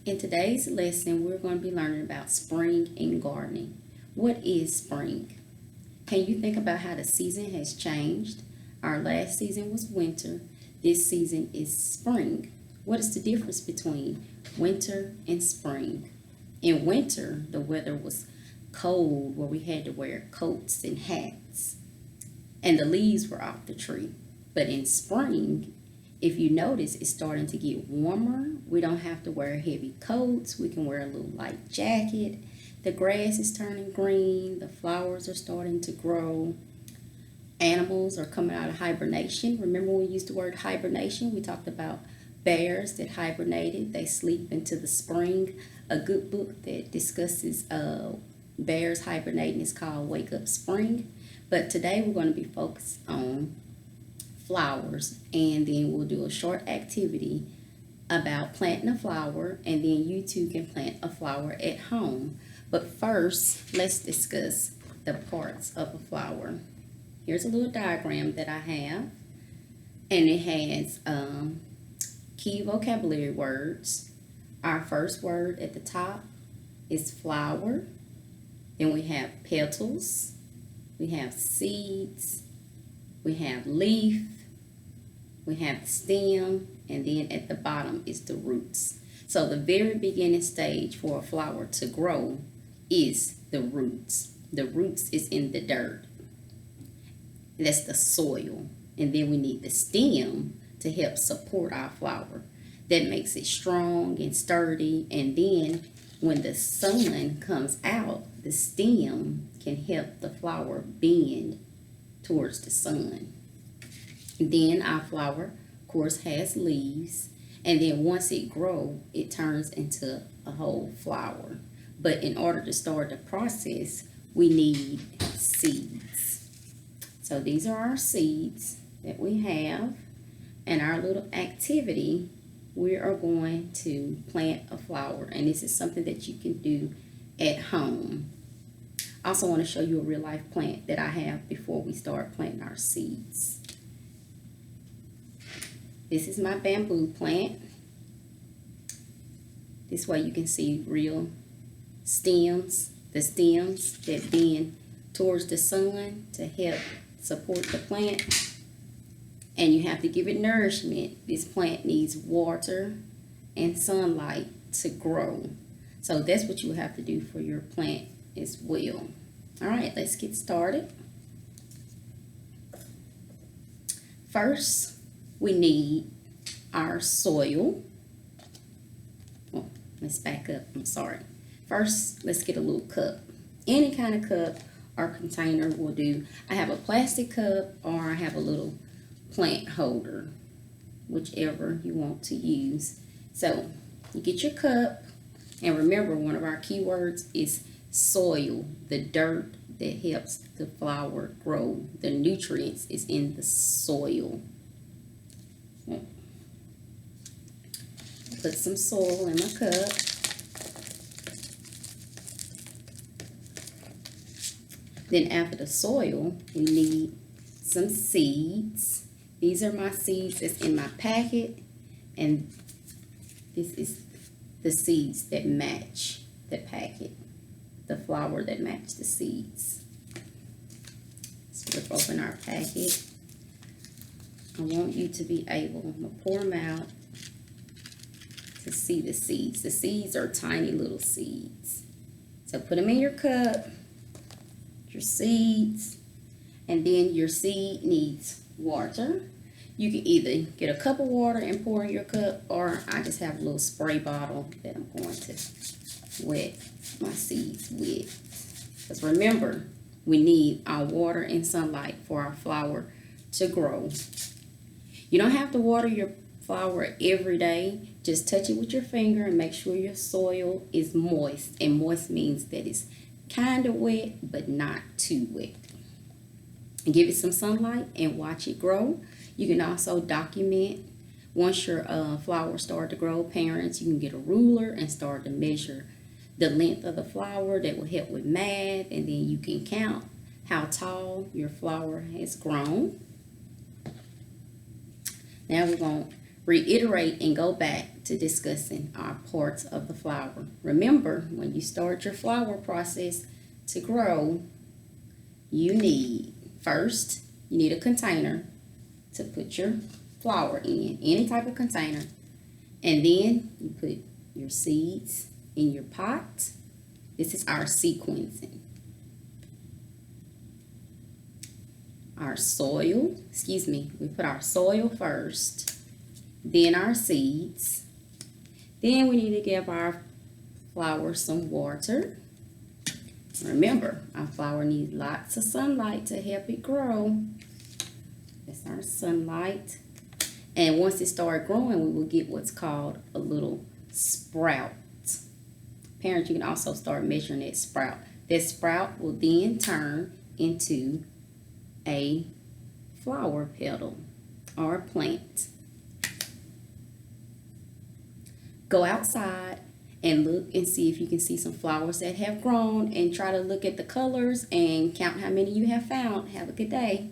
In today's lesson, we're going to be learning about spring and gardening. What is spring? Can you think about how the season has changed? Our last season was winter. This season is spring. What is the difference between winter and spring? In winter, the weather was cold where we had to wear coats and hats, and the leaves were off the tree. But in spring, if you notice, it's starting to get warmer. We don't have to wear heavy coats. We can wear a little light jacket. The grass is turning green. The flowers are starting to grow. Animals are coming out of hibernation. Remember when we used the word hibernation? We talked about bears that hibernated. They sleep into the spring. A good book that discusses bears hibernating is called Wake Up Spring. But today we're going to be focused on flowers, and then we'll do a short activity about planting a flower, and then you too can plant a flower at home. But first, let's discuss the parts of a flower. Here's a little diagram that I have, and it has key vocabulary words. Our first word at the top is flower. Then we have petals, we have seeds, we have leaf, we have the stem, and then at the bottom is the roots. So the very beginning stage for a flower to grow is the roots. The roots is in the dirt. That's the soil. And then we need the stem to help support our flower. That makes it strong and sturdy. And then when the sun comes out, the stem can help the flower bend towards the sun. Then our flower, of course, has leaves, and then once it grows, it turns into a whole flower. But in order to start the process, we need seeds. So these are our seeds that we have, and our little activity, we are going to plant a flower, and this is something that you can do at home. I also want to show you a real life plant that I have before we start planting our seeds. This is my bamboo plant. This way you can see real stems, the stems that bend towards the sun to help support the plant. And you have to give it nourishment. This plant needs water and sunlight to grow. So that's what you have to do for your plant as well. All right, let's get started. First, we need our soil. Oh, let's back up. I'm sorry. First, let's get a little cup. Any kind of cup or container will do. I have a plastic cup, or I have a little plant holder, whichever you want to use. So you get your cup, and remember, one of our key words is soil, the dirt that helps the flower grow. The nutrients is in the soil. Put some soil in my cup. Then after the soil, we need some seeds. These are my seeds that's in my packet, and this is the seeds that match the packet, the flower that match the seeds. So let's open our packet. I want you to be able to pour them out to see the seeds. The seeds are tiny little seeds. So put them in your cup, your seeds, and then your seed needs water. You can either get a cup of water and pour in your cup, or I just have a little spray bottle that I'm going to wet my seeds with. Because remember, we need our water and sunlight for our flower to grow. You don't have to water your flower every day. Just touch it with your finger and make sure your soil is moist. And moist means that it's kind of wet, but not too wet. And give it some sunlight and watch it grow. You can also document once your flowers start to grow. Parents, you can get a ruler and start to measure the length of the flower. That will help with math, and then you can count how tall your flower has grown. Now we're going to reiterate and go back to discussing our parts of the flower. Remember, when you start your flower process to grow, you need a container to put your flower in, any type of container. And then you put your seeds in your pot. This is our sequencing. Our soil, we put our soil first, then our seeds. Then we need to give our flower some water. Remember, our flower needs lots of sunlight to help it grow. That's our sunlight. And once it starts growing, we will get what's called a little sprout. Parents, you can also start measuring that sprout. That sprout will then turn into a flower petal or a plant. Go outside and look and see if you can see some flowers that have grown, and try to look at the colors and count how many you have found. Have a good day.